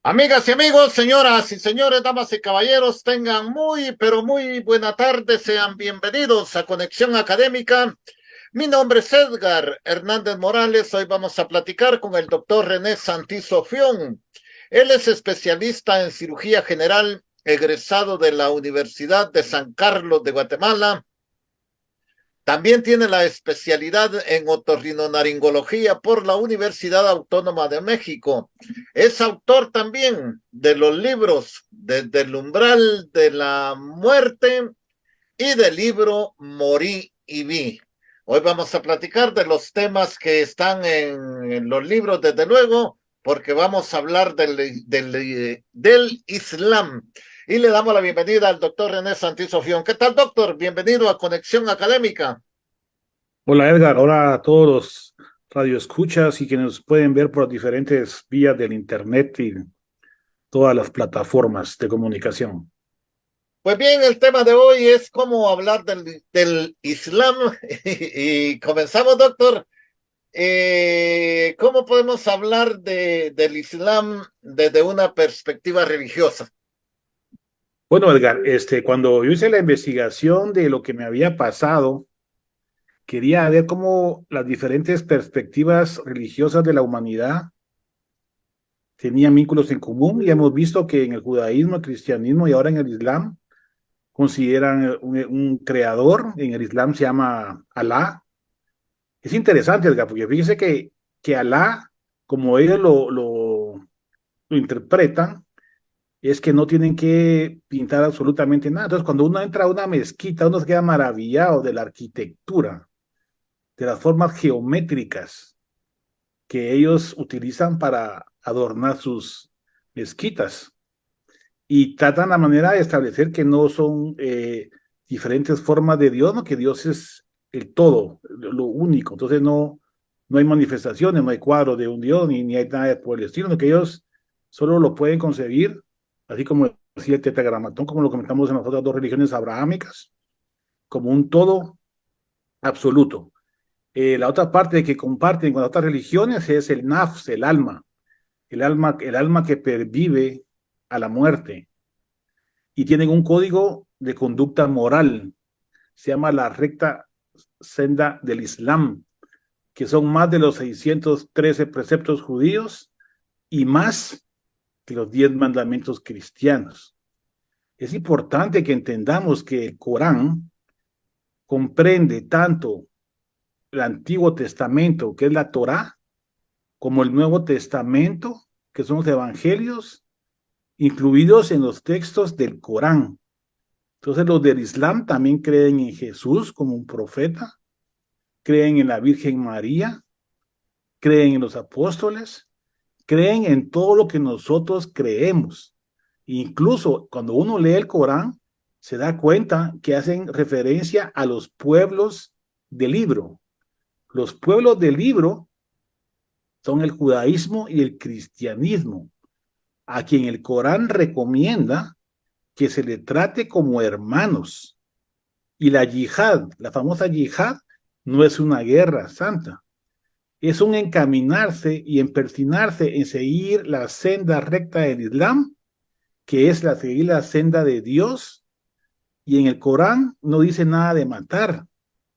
Amigas y amigos, señoras y señores, damas y caballeros, tengan pero muy buena tarde, sean bienvenidos a Conexión Académica. Mi nombre es Edgar Hernández Morales, hoy vamos a platicar con el doctor René Santizo Fión. Él es especialista en cirugía general, egresado de la Universidad de San Carlos de Guatemala. También tiene la especialidad en otorrinolaringología por la Universidad Autónoma de México. Es autor también de los libros Desde el umbral de la muerte y del libro Morí y vi. Hoy vamos a platicar de los temas que están en los libros, desde luego, porque vamos a hablar del Islam. Y le damos la bienvenida al doctor René Santizo Fión. ¿Qué tal, doctor? Bienvenido a Conexión Académica. Hola Edgar, hola a todos los radioescuchas y que nos pueden ver por diferentes vías del internet y todas las plataformas de comunicación. Pues bien, el tema de hoy es cómo hablar del Islam y comenzamos, doctor. ¿Cómo podemos hablar del Islam desde una perspectiva religiosa? Bueno, Edgar, cuando yo hice la investigación de lo que me había pasado, quería ver cómo las diferentes perspectivas religiosas de la humanidad tenían vínculos en común y hemos visto que en el judaísmo, el cristianismo y ahora en el Islam consideran un creador, en el Islam se llama Alá. Es interesante, Edgar, porque fíjese que Alá, como ellos lo interpretan, es que no tienen que pintar absolutamente nada. Entonces, cuando uno entra a una mezquita, uno se queda maravillado de la arquitectura, de las formas geométricas que ellos utilizan para adornar sus mezquitas. Y tratan la manera de establecer que no son diferentes formas de Dios, ¿no? Que Dios es el todo, lo único. Entonces no hay manifestaciones, no hay cuadros de un Dios, ni hay nada por el estilo, sino que ellos solo lo pueden concebir, así como decía el tetragramatón, como lo comentamos en las otras dos religiones abrahámicas, como un todo absoluto. La otra parte que comparten con las otras religiones es el nafs, el alma que pervive a la muerte y tienen un código de conducta moral, se llama la recta senda del Islam, que son más de los 613 preceptos judíos y más que los 10 mandamientos cristianos. Es importante que entendamos que el Corán comprende tanto el Antiguo Testamento, que es la Torá, como el Nuevo Testamento, que son los evangelios, incluidos en los textos del Corán. Entonces los del Islam también creen en Jesús como un profeta, creen en la Virgen María, creen en los apóstoles, creen en todo lo que nosotros creemos. Incluso cuando uno lee el Corán, se da cuenta que hacen referencia a los pueblos del libro. Los pueblos del libro son el judaísmo y el cristianismo, a quien el Corán recomienda que se le trate como hermanos. Y la yihad, la famosa yihad, no es una guerra santa, es un encaminarse y empecinarse en seguir la senda recta del Islam, que es seguir la senda de Dios, y en el Corán no dice nada de matar,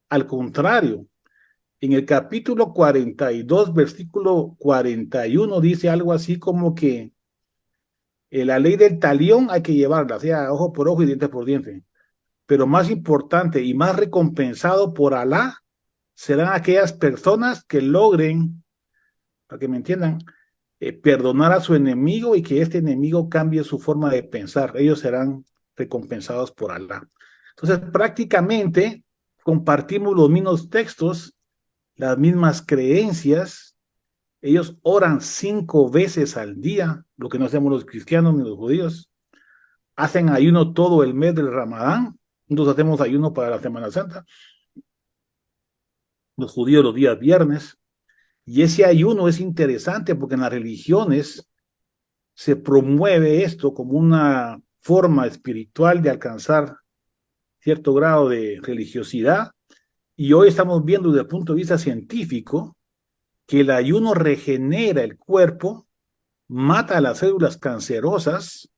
al contrario, en el capítulo 42, versículo 41, dice algo así como que la ley del talión hay que llevarla, o sea, ojo por ojo y diente por diente. Pero más importante y más recompensado por Alá serán aquellas personas que logren, para que me entiendan, perdonar a su enemigo y que este enemigo cambie su forma de pensar. Ellos serán recompensados por Alá. Entonces, prácticamente compartimos los mismos textos, las mismas creencias. Ellos oran 5 veces al día, lo que no hacemos los cristianos ni los judíos. Hacen ayuno todo el mes del Ramadán. Nosotros hacemos ayuno para la Semana Santa. Los judíos los días viernes. Y ese ayuno es interesante porque en las religiones se promueve esto como una forma espiritual de alcanzar cierto grado de religiosidad. Y hoy estamos viendo desde el punto de vista científico que el ayuno regenera el cuerpo mata las células cancerosas,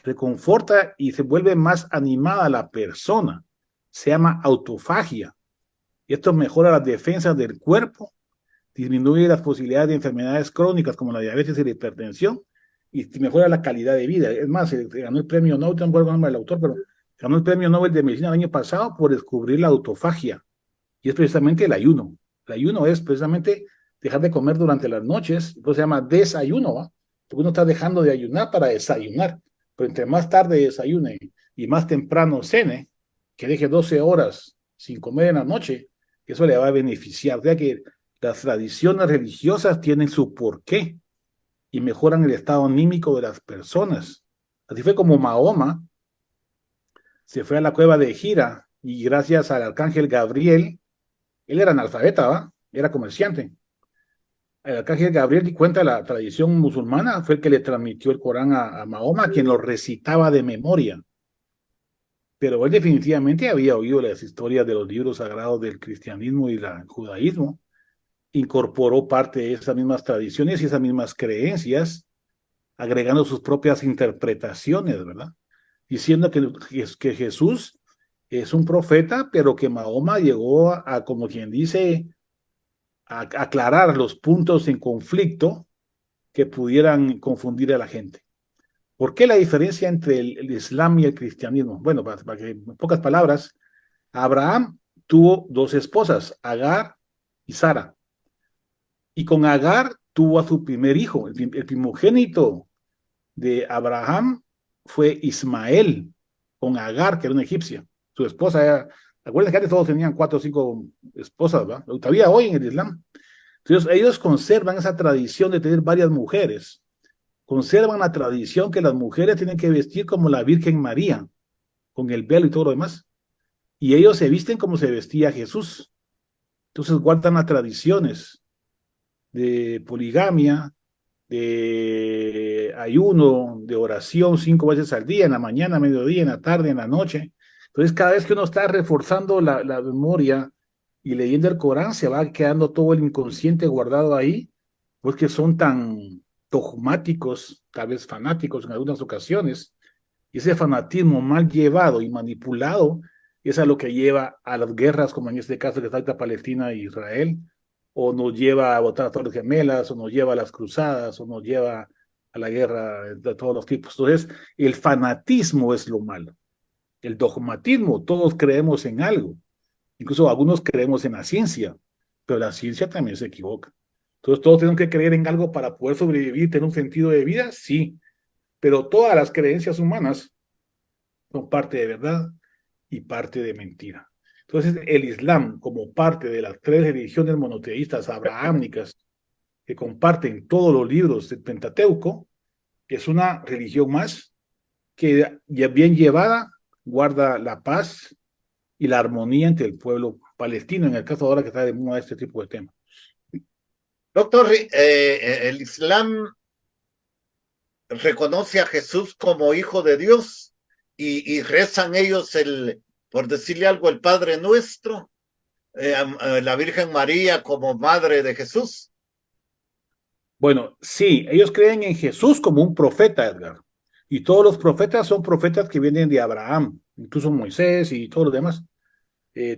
reconforta y se vuelve más animada la persona. Se llama autofagia. Esto mejora las defensas del cuerpo, disminuye las posibilidades de enfermedades crónicas como la diabetes y la hipertensión y mejora la calidad de vida. Es más, se ganó el premio Nobel, no recuerdo el nombre del autor, pero ganó el premio Nobel de Medicina el año pasado por descubrir la autofagia. Y es precisamente el ayuno. El ayuno es precisamente dejar de comer durante las noches, entonces se llama desayuno, ¿va? Porque uno está dejando de ayunar para desayunar. Pero entre más tarde desayune y más temprano cene, que deje 12 horas sin comer en la noche, eso le va a beneficiar. O sea que las tradiciones religiosas tienen su porqué y mejoran el estado anímico de las personas. Así fue como Mahoma se fue a la cueva de Hira y gracias al arcángel Gabriel, él era analfabeta, ¿va? Era comerciante. El arcángel Gabriel, cuenta la tradición musulmana, fue el que le transmitió el Corán a Mahoma, quien lo recitaba de memoria. Pero él definitivamente había oído las historias de los libros sagrados del cristianismo y el judaísmo, incorporó parte de esas mismas tradiciones y esas mismas creencias, agregando sus propias interpretaciones, ¿verdad? Diciendo que Jesús es un profeta, pero que Mahoma llegó como quien dice, a aclarar los puntos en conflicto que pudieran confundir a la gente. ¿Por qué la diferencia entre el Islam y el cristianismo? Bueno, para que en pocas palabras, Abraham tuvo dos esposas, Agar y Sara. Y con Agar tuvo a su primer hijo, el primogénito de Abraham fue Ismael, con Agar, que era una egipcia. Su esposa era, acuérdense que antes todos tenían 4 o 5 esposas, ¿va? Todavía hoy en el Islam. Entonces ellos conservan esa tradición de tener varias mujeres, conservan la tradición que las mujeres tienen que vestir como la Virgen María, con el velo y todo lo demás. Y ellos se visten como se vestía Jesús. Entonces guardan las tradiciones de poligamia, de ayuno, de oración 5 veces al día, en la mañana, mediodía, en la tarde, en la noche. Entonces, cada vez que uno está reforzando la memoria y leyendo el Corán, se va quedando todo el inconsciente guardado ahí, porque son tan dogmáticos, tal vez fanáticos en algunas ocasiones, y ese fanatismo mal llevado y manipulado es a lo que lleva a las guerras, como en este caso que está Palestina e Israel, o nos lleva a votar a Torres Gemelas, o nos lleva a las cruzadas, o nos lleva a la guerra de todos los tipos. Entonces, el fanatismo es lo malo. El dogmatismo, todos creemos en algo. Incluso algunos creemos en la ciencia, pero la ciencia también se equivoca. Entonces, todos tenemos que creer en algo para poder sobrevivir, tener un sentido de vida, sí, pero todas las creencias humanas son parte de verdad y parte de mentira. Entonces, el Islam, como parte de las 3 religiones monoteístas abrahámicas que comparten todos los libros del Pentateuco, es una religión más que, ya bien llevada, guarda la paz y la armonía entre el pueblo palestino, en el caso ahora que está de moda este tipo de temas. Doctor, el Islam reconoce a Jesús como hijo de Dios y rezan ellos por decirle algo, el Padre Nuestro, la Virgen María como madre de Jesús. Bueno, sí, ellos creen en Jesús como un profeta, Edgar. Y todos los profetas son profetas que vienen de Abraham, incluso Moisés y todos los demás.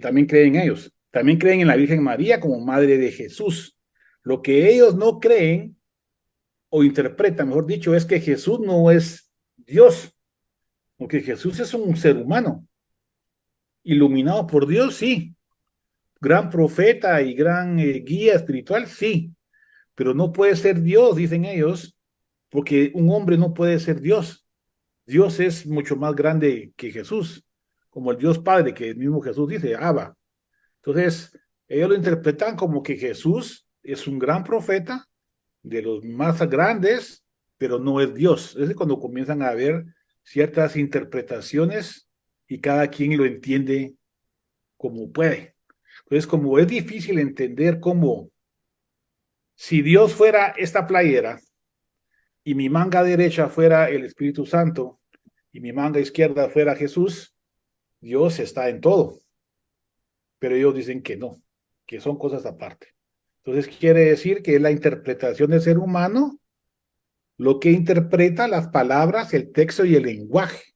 También creen en ellos. También creen en la Virgen María como madre de Jesús. Lo que ellos no creen o interpretan, mejor dicho, es que Jesús no es Dios, porque Jesús es un ser humano, iluminado por Dios, sí, gran profeta y gran guía espiritual, sí, pero no puede ser Dios, dicen ellos, porque un hombre no puede ser Dios. Dios es mucho más grande que Jesús, como el Dios Padre, que el mismo Jesús dice, Abba. Entonces, ellos lo interpretan como que Jesús es un gran profeta, de los más grandes, pero no es Dios. Es cuando comienzan a haber ciertas interpretaciones y cada quien lo entiende como puede. Entonces, como es difícil entender cómo, si Dios fuera esta playera y mi manga derecha fuera el Espíritu Santo y mi manga izquierda fuera Jesús, Dios está en todo. Pero ellos dicen que no, que son cosas aparte. Entonces quiere decir que es la interpretación del ser humano lo que interpreta las palabras, el texto y el lenguaje.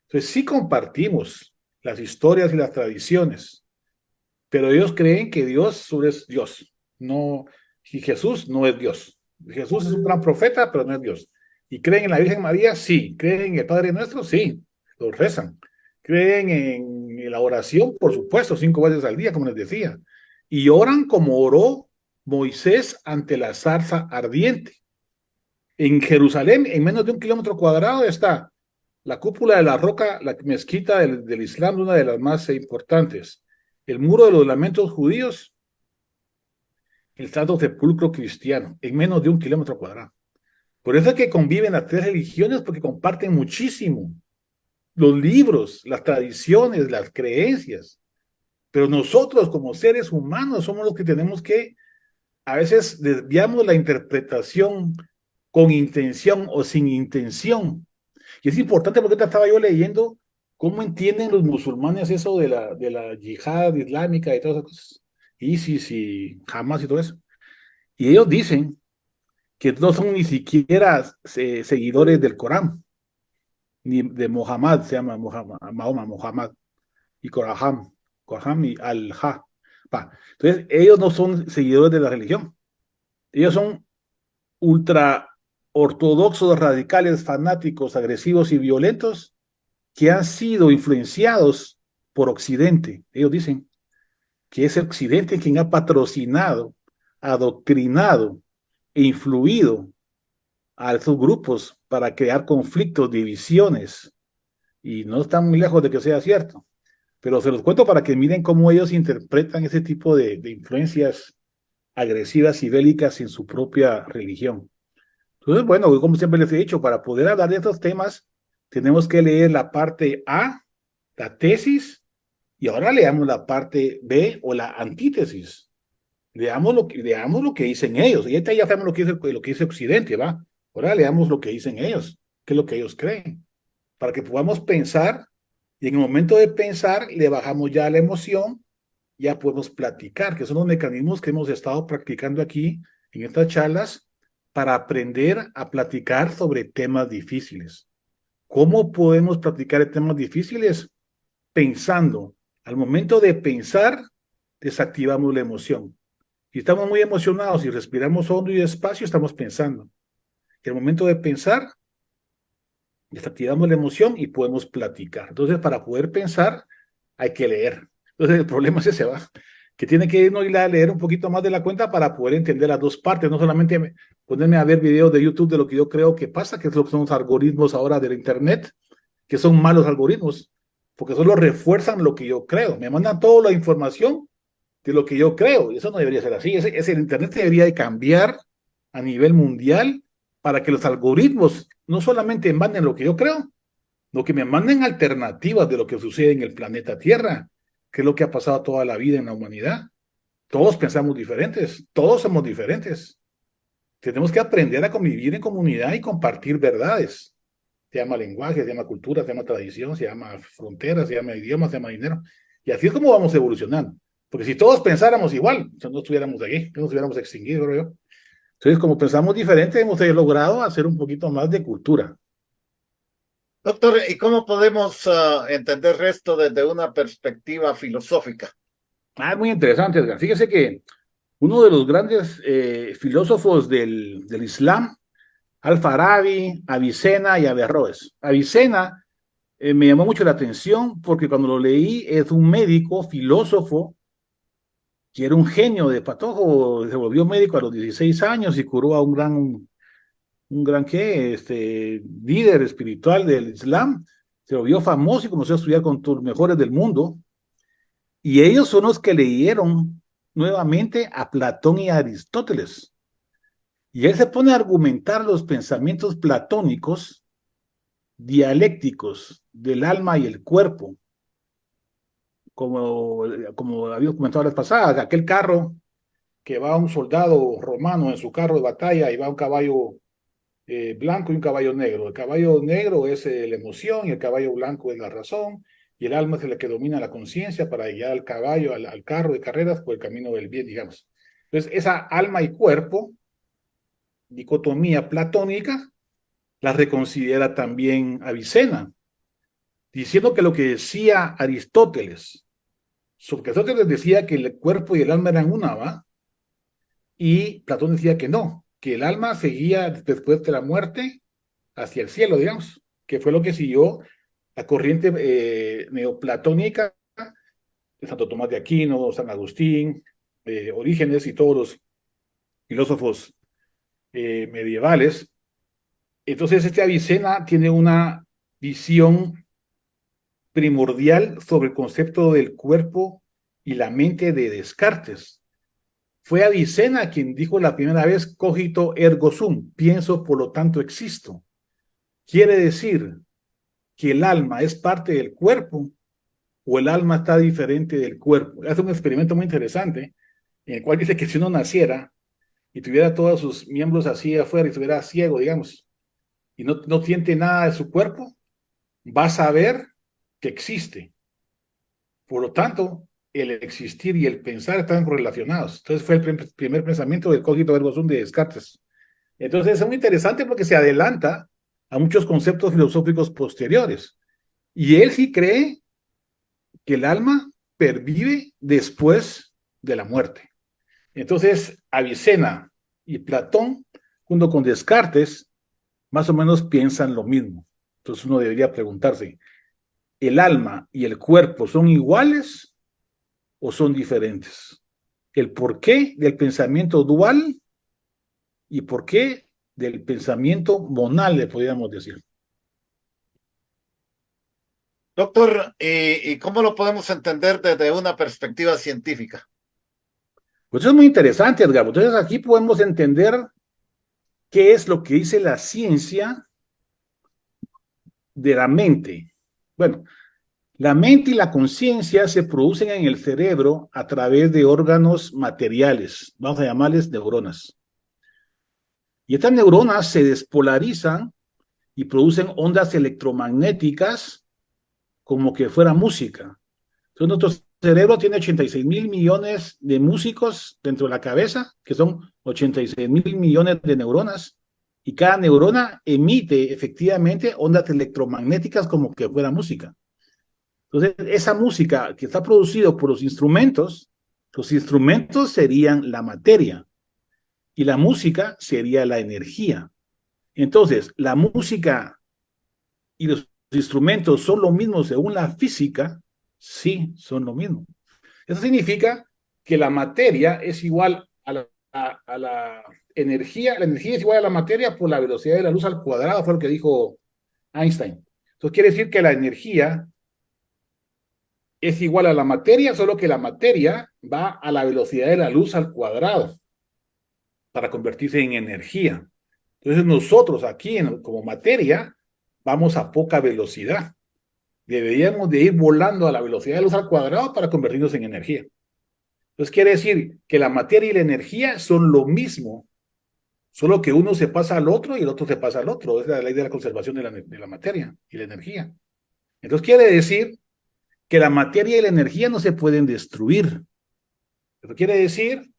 Entonces sí compartimos las historias y las tradiciones, pero ellos creen que Dios es Dios. No, y Jesús no es Dios. Jesús es un gran profeta, pero no es Dios. ¿Y creen en la Virgen María? Sí. ¿Creen en el Padre Nuestro? Sí. Lo rezan. ¿Creen en la oración? Por supuesto, 5 veces al día, como les decía. Y oran como oró Moisés ante la zarza ardiente. En Jerusalén, en menos de 1 kilómetro cuadrado, está la cúpula de la roca, la mezquita del Islam, una de las más importantes. El muro de los lamentos judíos, el santo sepulcro cristiano, en menos de 1 kilómetro cuadrado. Por eso es que conviven las tres religiones, porque comparten muchísimo. Los libros, las tradiciones, las creencias. Pero nosotros como seres humanos somos los que tenemos que, a veces desviamos la interpretación con intención o sin intención. Y es importante porque estaba yo leyendo cómo entienden los musulmanes eso de la yihad islámica y todas esas cosas. ISIS y Hamas y todo eso. Y ellos dicen que no son ni siquiera seguidores del Corán, ni de Muhammad, se llama Mahoma, Muhammad, y Coraham y Al-Ha. Entonces, ellos no son seguidores de la religión. Ellos son ultra ortodoxos, radicales, fanáticos, agresivos y violentos que han sido influenciados por Occidente. Ellos dicen que es Occidente quien ha patrocinado, adoctrinado e influido a esos grupos para crear conflictos, divisiones, y no están muy lejos de que sea cierto. Pero se los cuento para que miren cómo ellos interpretan ese tipo de influencias agresivas y bélicas en su propia religión. Entonces, bueno, como siempre les he dicho, para poder hablar de estos temas, tenemos que leer la parte A, la tesis, y ahora leamos la parte B o la antítesis. Leamos lo que dicen ellos. Y ahorita ya sabemos lo que dice Occidente, ¿va? Ahora leamos lo que dicen ellos, qué es lo que ellos creen, para que podamos pensar, y en el momento de pensar le bajamos ya la emoción, ya podemos platicar, que son los mecanismos que hemos estado practicando aquí en estas charlas para aprender a platicar sobre temas difíciles. ¿Cómo podemos platicar temas difíciles? Pensando. Al momento de pensar, desactivamos la emoción. Si estamos muy emocionados y respiramos hondo y despacio, estamos pensando. Y al momento de pensar, desactivamos la emoción y podemos platicar. Entonces, para poder pensar, hay que leer. Entonces, el problema es ese, ¿va? Que tiene que irnos a leer un poquito más de la cuenta para poder entender las dos partes, no solamente ponerme a ver videos de YouTube de lo que yo creo que pasa, que son los algoritmos ahora del Internet, que son malos algoritmos, porque solo refuerzan lo que yo creo. Me mandan toda la información de lo que yo creo, y eso no debería ser así. El Internet debería de cambiar a nivel mundial para que los algoritmos no solamente manden lo que yo creo, lo que me manden alternativas de lo que sucede en el planeta Tierra, que es lo que ha pasado toda la vida en la humanidad. Todos pensamos diferentes, todos somos diferentes. Tenemos que aprender a convivir en comunidad y compartir verdades. Se llama lenguaje, se llama cultura, se llama tradición, se llama fronteras, se llama idioma, se llama dinero. Y así es como vamos evolucionando. Porque si todos pensáramos igual, no estuviéramos aquí, no nos hubiéramos extinguido, creo yo. Entonces, como pensamos diferente, hemos logrado hacer un poquito más de cultura. Doctor, ¿y cómo podemos entender esto desde una perspectiva filosófica? Es muy interesante, Edgar. Fíjese que uno de los grandes filósofos del Islam, Al-Farabi, Avicena y Averroes. Avicena me llamó mucho la atención porque cuando lo leí es un médico, filósofo, que era un genio de patojo, se volvió médico a los 16 años y curó a un gran líder espiritual del Islam, se volvió famoso y comenzó a estudiar con los mejores del mundo, y ellos son los que leyeron nuevamente a Platón y a Aristóteles. Y él se pone a argumentar los pensamientos platónicos, dialécticos del alma y el cuerpo, como había comentado la vez pasada, aquel carro que va un soldado romano en su carro de batalla y va un caballo blanco y un caballo negro. El caballo negro es la emoción y el caballo blanco es la razón, y el alma es la que domina la conciencia para guiar al caballo, al carro de carreras por el camino del bien, digamos. Entonces, esa alma y cuerpo dicotomía platónica la reconsidera también Avicena, diciendo que lo que decía Aristóteles, sobre Aristóteles decía que el cuerpo y el alma eran una, ¿va? Y Platón decía que no, que el alma seguía después de la muerte hacia el cielo, digamos, que fue lo que siguió la corriente neoplatónica de Santo Tomás de Aquino, San Agustín, Orígenes y todos los filósofos medievales. Entonces, este Avicena tiene una visión primordial sobre el concepto del cuerpo y la mente de Descartes. Fue Avicena quien dijo la primera vez cogito ergo sum, pienso, por lo tanto existo. Quiere decir que el alma es parte del cuerpo o el alma está diferente del cuerpo. Hace un experimento muy interesante en el cual dice que si uno naciera y tuviera todos sus miembros así afuera y estuviera ciego, digamos, y no siente nada de su cuerpo, va a saber que existe. Por lo tanto, el existir y el pensar están correlacionados. Entonces fue el primer pensamiento del cogito ergo sum de Descartes. Entonces es muy interesante porque se adelanta a muchos conceptos filosóficos posteriores. Y él sí cree que el alma pervive después de la muerte. Entonces, Avicena y Platón, junto con Descartes, más o menos piensan lo mismo. Entonces uno debería preguntarse, ¿el alma y el cuerpo son iguales o son diferentes? El porqué del pensamiento dual y por qué del pensamiento monal, le podríamos decir. Doctor, ¿y cómo lo podemos entender desde una perspectiva científica? Pues eso es muy interesante, Edgar. Entonces aquí podemos entender qué es lo que dice la ciencia de la mente. Bueno, la mente y la conciencia se producen en el cerebro a través de órganos materiales, vamos a llamarles neuronas. Y estas neuronas se despolarizan y producen ondas electromagnéticas como que fuera música. Entonces, nuestro cerebro tiene 86.000 millones de músicos dentro de la cabeza, que son 86.000 millones de neuronas, y cada neurona emite efectivamente ondas electromagnéticas como que fuera música. Entonces, esa música que está producida por los instrumentos serían la materia y la música sería la energía. Entonces, la música y los instrumentos son lo mismo según la física, sí, son lo mismo. Eso significa que la materia es igual a la energía es igual a la materia por la velocidad de la luz al cuadrado, fue lo que dijo Einstein. Entonces quiere decir que la energía es igual a la materia, solo que la materia va a la velocidad de la luz al cuadrado para convertirse en energía. Entonces nosotros aquí como materia vamos a poca velocidad. Deberíamos de ir volando a la velocidad de luz al cuadrado para convertirnos en energía. Entonces quiere decir que la materia y la energía son lo mismo, solo que uno se pasa al otro y el otro se pasa al otro. Es la ley de la conservación de la materia y la energía. Entonces quiere decir que la materia y la energía no se pueden destruir. Eso quiere decir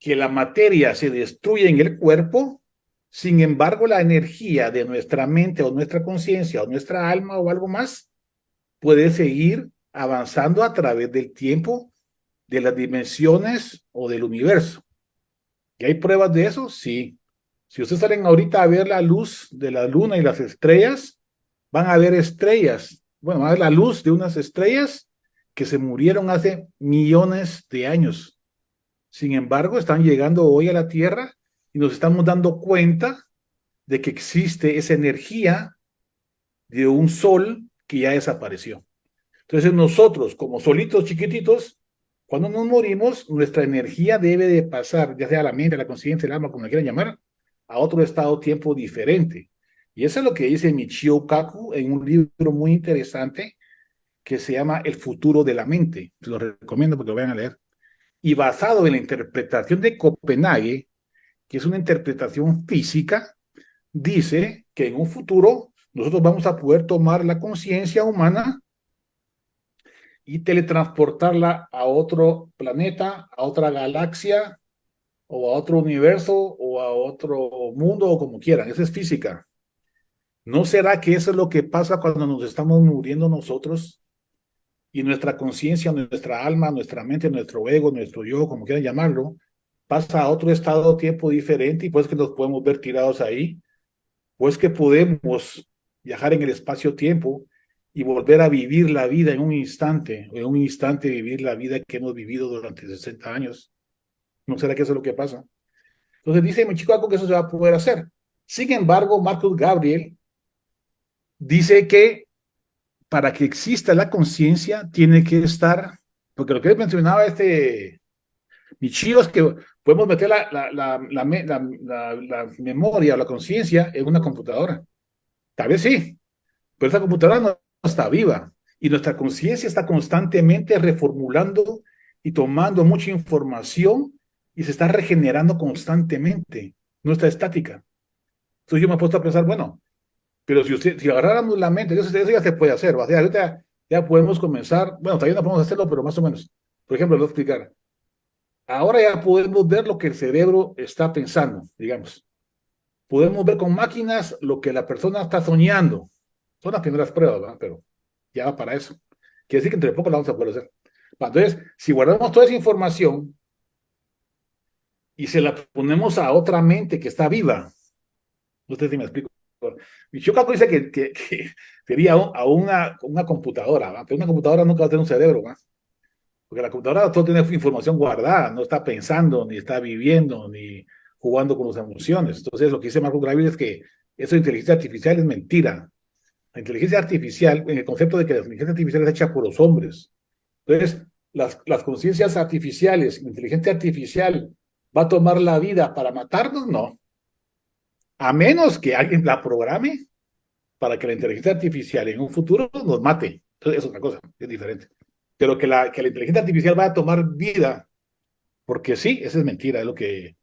que la materia se destruye en el cuerpo, sin embargo la energía de nuestra mente o nuestra conciencia o nuestra alma o algo más puede seguir avanzando a través del tiempo, de las dimensiones o del universo. ¿Y hay pruebas de eso? Sí. Si ustedes salen ahorita a ver la luz de la luna y las estrellas, van a ver estrellas. Bueno, van a ver la luz de unas estrellas que se murieron hace millones de años. Sin embargo, están llegando hoy a la Tierra y nos estamos dando cuenta de que existe esa energía de un sol que ya desapareció. Entonces nosotros, como solitos chiquititos, cuando nos morimos, nuestra energía debe de pasar, ya sea la mente, la conciencia, el alma, como le quieran llamar, a otro estado-tiempo diferente. Y eso es lo que dice Michio Kaku en un libro muy interesante que se llama El futuro de la mente. Se lo recomiendo porque lo vayan a leer. Y basado en la interpretación de Copenhague, que es una interpretación física, dice que en un futuro nosotros vamos a poder tomar la conciencia humana y teletransportarla a otro planeta, a otra galaxia, o a otro universo o a otro mundo o como quieran. Esa es física. ¿No será que eso es lo que pasa cuando nos estamos muriendo nosotros y nuestra conciencia, nuestra alma, nuestra mente, nuestro ego, nuestro yo, como quieran llamarlo, pasa a otro estado tiempo diferente y pues que nos podemos ver tirados ahí? Pues que podemos viajar en el espacio-tiempo y volver a vivir la vida en un instante vivir la vida que hemos vivido durante 60 años. ¿No será que eso es lo que pasa? Entonces dice mi chico algo que eso se va a poder hacer. Sin embargo, Marcus Gabriel dice que para que exista la conciencia tiene que estar, porque lo que él mencionaba Michio es que podemos meter la memoria o la conciencia en una computadora. Tal vez sí, pero esa computadora no está viva y nuestra conciencia está constantemente reformulando y tomando mucha información y se está regenerando constantemente, no está estática. Entonces yo me he puesto a pensar, bueno, pero si agarráramos la mente, eso ya se puede hacer, ¿va? Ahorita ya podemos comenzar, bueno, todavía no podemos hacerlo, pero más o menos. Por ejemplo, lo voy a explicar. Ahora ya podemos ver lo que el cerebro está pensando, digamos. Podemos ver con máquinas lo que la persona está soñando. Son las primeras pruebas, ¿verdad? Pero ya va para eso. Quiere decir que entre poco la vamos a poder hacer. Entonces, si guardamos toda esa información y se la ponemos a otra mente que está viva, no sé si me explico. Michio dice que sería a una computadora, ¿va? Pero una computadora nunca va a tener un cerebro, ¿va? Porque la computadora todo tiene información guardada, no está pensando, ni está viviendo, ni jugando con las emociones. Entonces, lo que dice Marco Graville es que eso de inteligencia artificial es mentira. La inteligencia artificial, en el concepto de que la inteligencia artificial es hecha por los hombres. Entonces, las conciencias artificiales, la inteligencia artificial, ¿va a tomar la vida para matarnos? No. A menos que alguien la programe para que la inteligencia artificial en un futuro nos mate. Entonces, es otra cosa, es diferente. Pero que la inteligencia artificial va a tomar vida, porque sí, esa es mentira, es lo que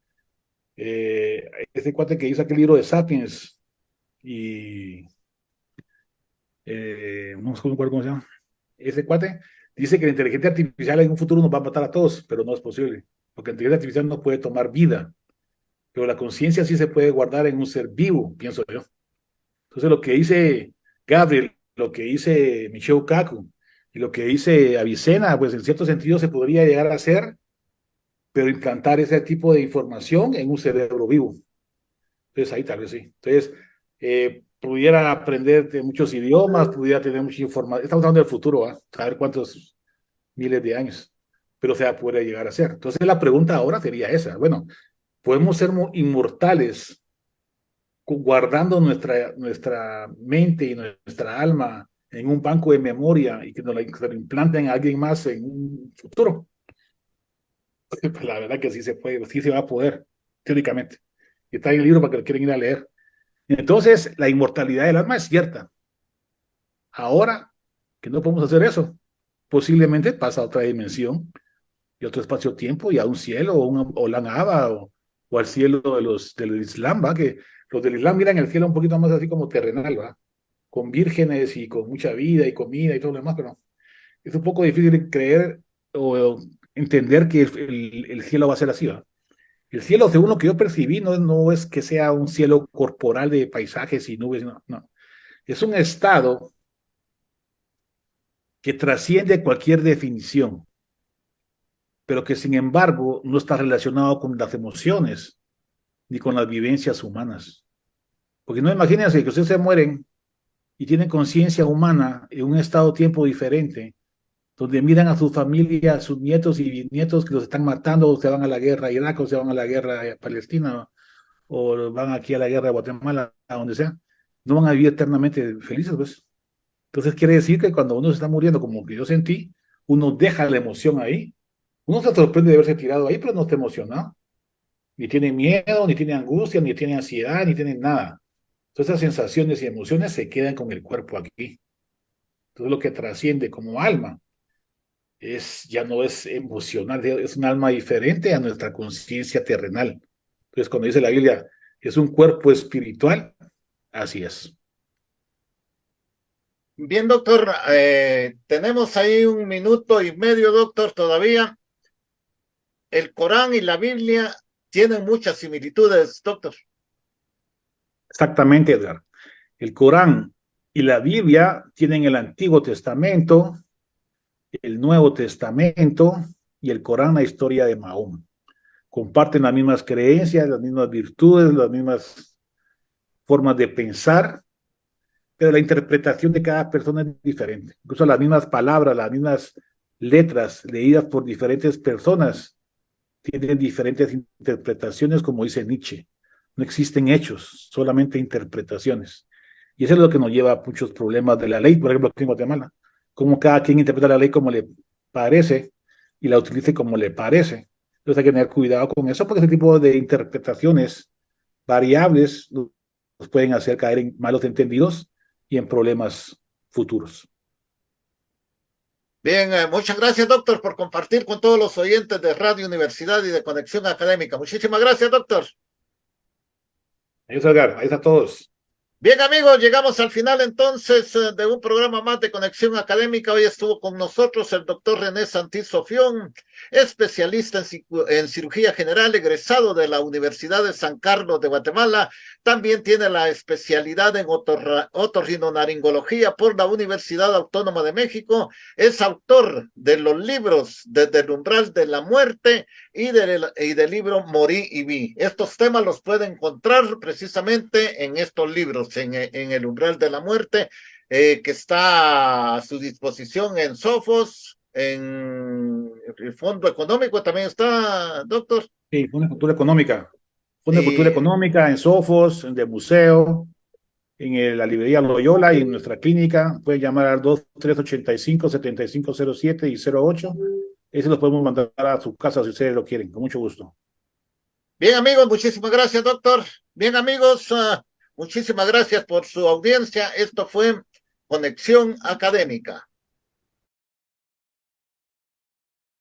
ese cuate que hizo aquel libro de Sapiens y no me acuerdo cómo se llama, ese cuate dice que la inteligencia artificial en un futuro nos va a matar a todos, pero no es posible, porque la inteligencia artificial no puede tomar vida, pero la conciencia sí se puede guardar en un ser vivo, pienso yo. Entonces lo que dice Gabriel, lo que dice Michio Kaku y lo que dice Avicena, pues en cierto sentido se podría llegar a hacer, pero implantar ese tipo de información en un cerebro vivo. Entonces ahí tal vez sí. Entonces, pudiera aprender de muchos idiomas, pudiera tener mucha información. Estamos hablando del futuro, ¿eh? Saber cuántos miles de años, pero se puede llegar a ser. Entonces la pregunta ahora sería esa. Bueno, ¿podemos ser inmortales guardando nuestra mente y nuestra alma en un banco de memoria y que nos la implanten a alguien más en un futuro? Pues la verdad que sí se puede, sí se va a poder, teóricamente. Y está en el libro para que lo quieran ir a leer. Entonces, la inmortalidad del alma es cierta. Ahora que no podemos hacer eso, posiblemente pasa a otra dimensión y otro espacio-tiempo y a un cielo o la nada o al cielo del Islam, ¿va? Que los del Islam miran el cielo un poquito más así como terrenal, ¿va? Con vírgenes y con mucha vida y comida y todo lo demás, pero es un poco difícil creer o entender que el cielo va a ser así, ¿va? El cielo, según lo que yo percibí, no es que sea un cielo corporal de paisajes y nubes, no, no. Es un estado que trasciende cualquier definición, pero que sin embargo no está relacionado con las emociones ni con las vivencias humanas. Porque no imagínense que ustedes se mueren y tienen conciencia humana en un estado-tiempo diferente, donde miran a su familia, a sus nietos y bisnietos que los están matando, o se van a la guerra a Irak, o se van a la guerra a Palestina, o van aquí a la guerra de Guatemala, a donde sea. No van a vivir eternamente felices, pues. Entonces quiere decir que cuando uno se está muriendo, como que yo sentí, uno deja la emoción ahí. Uno se sorprende de haberse tirado ahí, pero no está emocionado. Ni tiene miedo, ni tiene angustia, ni tiene ansiedad, ni tiene nada. Todas esas sensaciones y emociones se quedan con el cuerpo aquí. Todo lo que trasciende como alma ya no es emocional, es un alma diferente a nuestra conciencia terrenal. Entonces, cuando dice la Biblia, es un cuerpo espiritual, así es. Bien, doctor, tenemos ahí 1 minuto y medio, doctor, todavía. El Corán y la Biblia tienen muchas similitudes, doctor. Exactamente, Edgar. El Corán y la Biblia tienen el Antiguo Testamento, el Nuevo Testamento y el Corán, la historia de Mahoma. Comparten las mismas creencias, las mismas virtudes, las mismas formas de pensar, pero la interpretación de cada persona es diferente. Incluso las mismas palabras, las mismas letras leídas por diferentes personas tienen diferentes interpretaciones, como dice Nietzsche. No existen hechos, solamente interpretaciones. Y eso es lo que nos lleva a muchos problemas de la ley, por ejemplo, aquí en Guatemala. Como cada quien interpreta la ley como le parece y la utilice como le parece. Entonces hay que tener cuidado con eso, porque ese tipo de interpretaciones variables nos pueden hacer caer en malos entendidos y en problemas futuros. Bien, muchas gracias, doctor, por compartir con todos los oyentes de Radio Universidad y de Conexión Académica. Muchísimas gracias, doctor. Adiós, Edgar. Ahí está todos. Bien, amigos, llegamos al final entonces de un programa más de Conexión Académica. Hoy estuvo con nosotros el doctor René Santís Sofión, especialista en cirugía general, egresado de la Universidad de San Carlos de Guatemala. También tiene la especialidad en otorrinolaringología por la Universidad Autónoma de México. Es autor de los libros Desde el umbral de la muerte y del libro Morí y Vi. Estos temas los puede encontrar precisamente en estos libros, en El umbral de la muerte, que está a su disposición en Sofos, en el Fondo Económico también está, doctor. Sí, Fondo de Cultura Económica. Fondo de Cultura Y Económica en Sofos, en el museo, en la librería Loyola y en nuestra clínica. Pueden llamar al 2385-7507 y 08. Ese los podemos mandar a su casa si ustedes lo quieren, con mucho gusto. bien, amigos, muchísimas gracias, doctor. Bien, amigos, muchísimas gracias por su audiencia. Esto fue Conexión Académica.